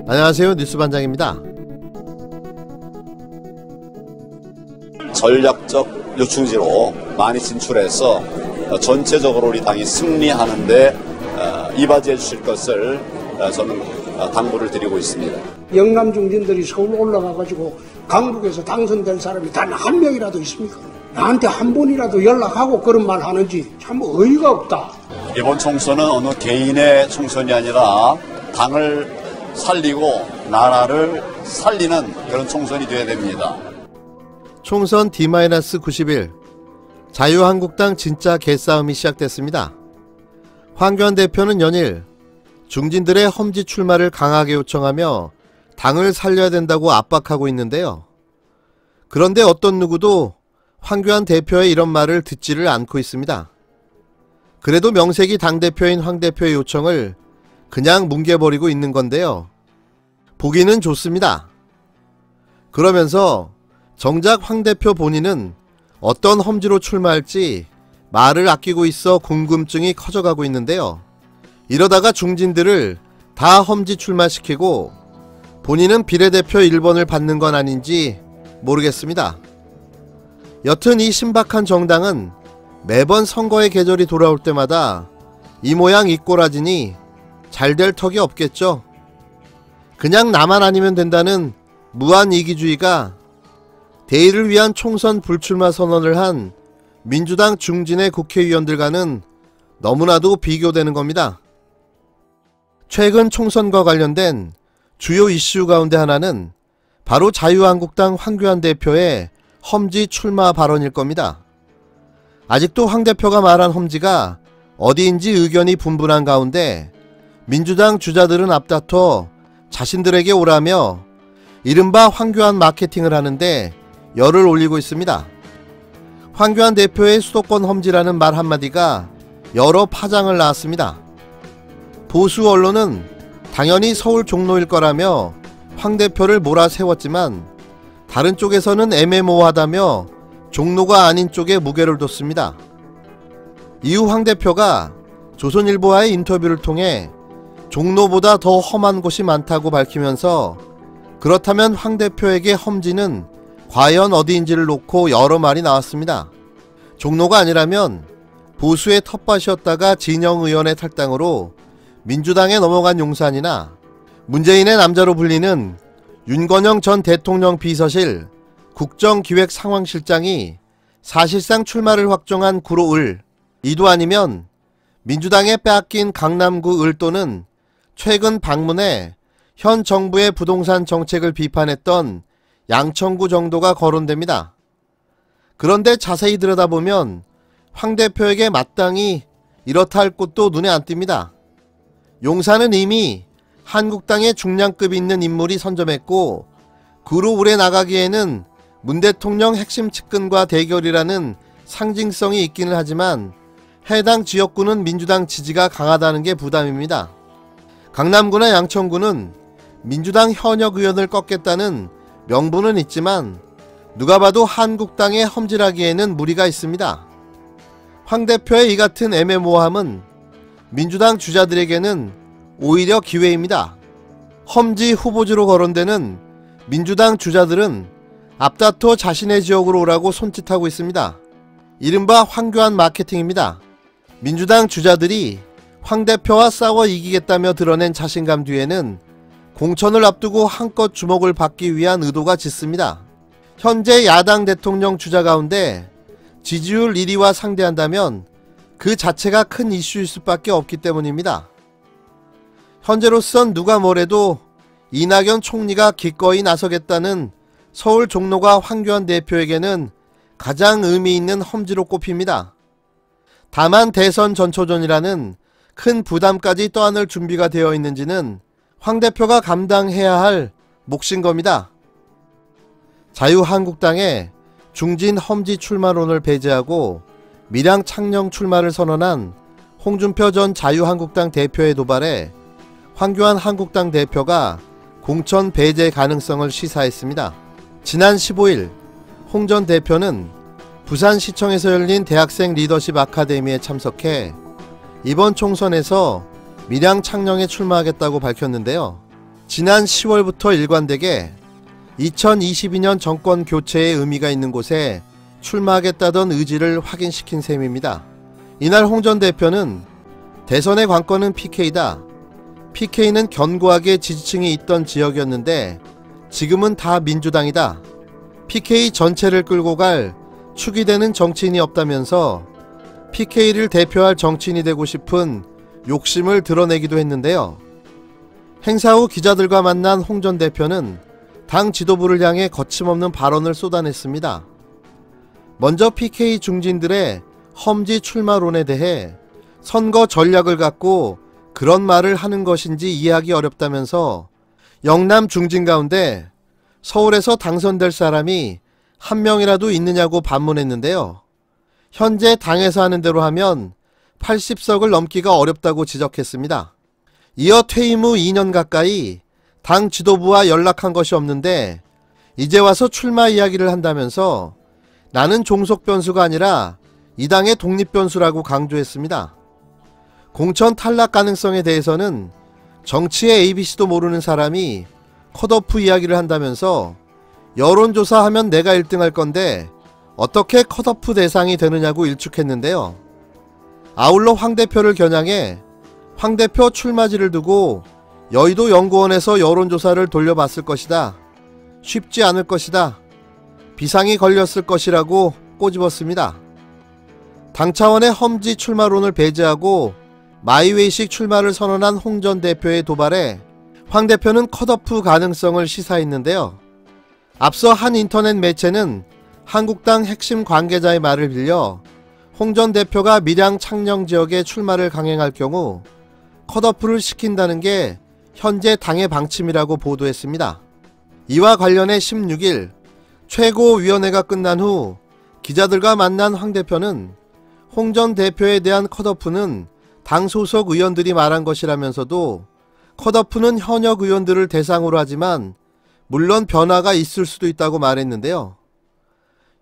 안녕하세요, 뉴스반장입니다. 전략적 요충지로 많이 진출해서 전체적으로 우리 당이 승리하는데 이바지해 주실 것을 저는 당부를 드리고 있습니다. 영남 중진들이 서울 올라가가지고 강북에서 당선된 사람이 단 한 명이라도 있습니까? 나한테 한 번이라도 연락하고 그런 말 하는지 참 어이가 없다. 이번 총선은 어느 개인의 총선이 아니라 당을 살리고 나라를 살리는 그런 총선이 되어야 됩니다. 총선 D-90일 자유한국당 진짜 개싸움이 시작됐습니다. 황교안 대표는 연일 중진들의 험지 출마를 강하게 요청하며 당을 살려야 된다고 압박하고 있는데요. 그런데 어떤 누구도 황교안 대표의 이런 말을 듣지를 않고 있습니다. 그래도 명색이 당대표인 황 대표의 요청을 그냥 뭉개버리고 있는 건데요. 보기는 좋습니다. 그러면서 정작 황 대표 본인은 어떤 험지로 출마할지 말을 아끼고 있어 궁금증이 커져가고 있는데요. 이러다가 중진들을 다 험지 출마시키고 본인은 비례대표 1번을 받는 건 아닌지 모르겠습니다. 여튼 이 신박한 정당은 매번 선거의 계절이 돌아올 때마다 이 모양 이 꼬라지니 잘 될 턱이 없겠죠. 그냥 나만 아니면 된다는 무한 이기주의가 대의를 위한 총선 불출마 선언을 한 민주당 중진의 국회의원들과는 너무나도 비교되는 겁니다. 최근 총선과 관련된 주요 이슈 가운데 하나는 바로 자유한국당 황교안 대표의 험지 출마 발언일 겁니다. 아직도 황 대표가 말한 험지가 어디인지 의견이 분분한 가운데 민주당 주자들은 앞다퉈 자신들에게 오라며 이른바 황교안 마케팅을 하는데 열을 올리고 있습니다. 황교안 대표의 수도권 험지라는 말 한마디가 여러 파장을 낳았습니다. 보수 언론은 당연히 서울 종로일 거라며 황 대표를 몰아세웠지만 다른 쪽에서는 애매모호하다며 종로가 아닌 쪽에 무게를 뒀습니다. 이후 황 대표가 조선일보와의 인터뷰를 통해 종로보다 더 험한 곳이 많다고 밝히면서 그렇다면 황 대표에게 험지는 과연 어디인지를 놓고 여러 말이 나왔습니다. 종로가 아니라면 보수의 텃밭이었다가 진영 의원의 탈당으로 민주당에 넘어간 용산이나 문재인의 남자로 불리는 윤건영 전 대통령 비서실 국정기획상황실장이 사실상 출마를 확정한 구로 을, 이도 아니면 민주당에 빼앗긴 강남구 을 또는 최근 방문해 현 정부의 부동산 정책을 비판했던 양천구 정도가 거론됩니다. 그런데 자세히 들여다보면 황 대표에게 마땅히 이렇다 할 곳도 눈에 안 띕니다. 용산은 이미 한국당의 중량급 있는 인물이 선점했고 구로 을에 나가기에는 문 대통령 핵심 측근과 대결이라는 상징성이 있기는 하지만 해당 지역구는 민주당 지지가 강하다는 게 부담입니다. 강남구나 양천구는 민주당 현역 의원을 꺾겠다는 명분은 있지만 누가 봐도 한국당의 험지라기에는 무리가 있습니다. 황 대표의 이 같은 애매모호함은 민주당 주자들에게는 오히려 기회입니다. 험지 후보지로 거론되는 민주당 주자들은 앞다퉈 자신의 지역으로 오라고 손짓하고 있습니다. 이른바 황교안 마케팅입니다. 민주당 주자들이 황 대표와 싸워 이기겠다며 드러낸 자신감 뒤에는 공천을 앞두고 한껏 주목을 받기 위한 의도가 짙습니다. 현재 야당 대통령 주자 가운데 지지율 1위와 상대한다면 그 자체가 큰 이슈일 수밖에 없기 때문입니다. 현재로선 누가 뭐래도 이낙연 총리가 기꺼이 나서겠다는 서울 종로가 황교안 대표에게는 가장 의미 있는 험지로 꼽힙니다. 다만 대선 전초전이라는 큰 부담까지 떠안을 준비가 되어 있는지는 황 대표가 감당해야 할 몫인 겁니다. 자유한국당의 중진 험지 출마론을 배제하고 밀양 창녕 출마를 선언한 홍준표 전 자유한국당 대표의 도발에 황교안 한국당 대표가 공천 배제 가능성을 시사했습니다. 지난 15일 홍 전 대표는 부산시청에서 열린 대학생 리더십 아카데미에 참석해 이번 총선에서 밀양 창녕에 출마하겠다고 밝혔는데요. 지난 10월부터 일관되게 2022년 정권 교체의 의미가 있는 곳에 출마하겠다던 의지를 확인시킨 셈입니다. 이날 홍 전 대표는 대선의 관건은 PK다. PK는 견고하게 지지층이 있던 지역이었는데 지금은 다 민주당이다. PK 전체를 끌고 갈 축이 되는 정치인이 없다면서 PK를 대표할 정치인이 되고 싶은 욕심을 드러내기도 했는데요. 행사 후 기자들과 만난 홍 전 대표는 당 지도부를 향해 거침없는 발언을 쏟아냈습니다. 먼저 PK 중진들의 험지 출마론에 대해 선거 전략을 갖고 그런 말을 하는 것인지 이해하기 어렵다면서 영남 중진 가운데 서울에서 당선될 사람이 한 명이라도 있느냐고 반문했는데요. 현재 당에서 하는 대로 하면 80석을 넘기가 어렵다고 지적했습니다. 이어 퇴임 후 2년 가까이 당 지도부와 연락한 것이 없는데 이제 와서 출마 이야기를 한다면서 나는 종속 변수가 아니라 이 당의 독립 변수라고 강조했습니다. 공천 탈락 가능성에 대해서는 정치의 ABC도 모르는 사람이 컷오프 이야기를 한다면서 여론조사하면 내가 1등 할 건데 어떻게 컷오프 대상이 되느냐고 일축했는데요. 아울러 황 대표를 겨냥해 황 대표 출마지를 두고 여의도 연구원에서 여론조사를 돌려봤을 것이다. 쉽지 않을 것이다. 비상이 걸렸을 것이라고 꼬집었습니다. 당 차원의 험지 출마론을 배제하고 마이웨이식 출마를 선언한 홍 전 대표의 도발에 황 대표는 컷오프 가능성을 시사했는데요. 앞서 한 인터넷 매체는 한국당 핵심 관계자의 말을 빌려 홍 전 대표가 밀양 창녕 지역에 출마를 강행할 경우 컷오프를 시킨다는 게 현재 당의 방침이라고 보도했습니다. 이와 관련해 16일 최고위원회가 끝난 후 기자들과 만난 황 대표는 홍 전 대표에 대한 컷오프는 당 소속 의원들이 말한 것이라면서도 컷오프는 현역 의원들을 대상으로 하지만 물론 변화가 있을 수도 있다고 말했는데요.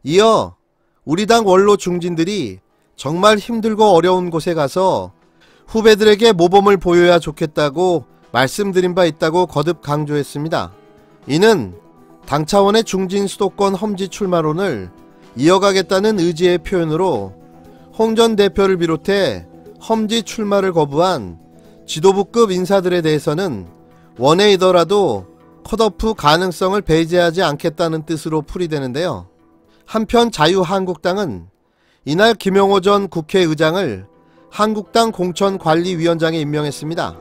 이어 우리 당 원로 중진들이 정말 힘들고 어려운 곳에 가서 후배들에게 모범을 보여야 좋겠다고 말씀드린 바 있다고 거듭 강조했습니다. 이는 당 차원의 중진 수도권 험지 출마론을 이어가겠다는 의지의 표현으로 홍 전 대표를 비롯해 험지 출마를 거부한 지도부급 인사들에 대해서는 원해이더라도 컷오프 가능성을 배제하지 않겠다는 뜻으로 풀이되는데요. 한편 자유한국당은 이날 김영호 전 국회의장을 한국당 공천관리위원장에 임명했습니다.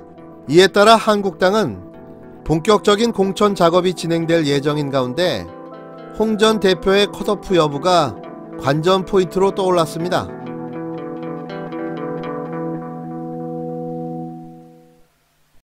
이에 따라 한국당은 본격적인 공천 작업이 진행될 예정인 가운데 홍 전 대표의 컷오프 여부가 관전 포인트로 떠올랐습니다.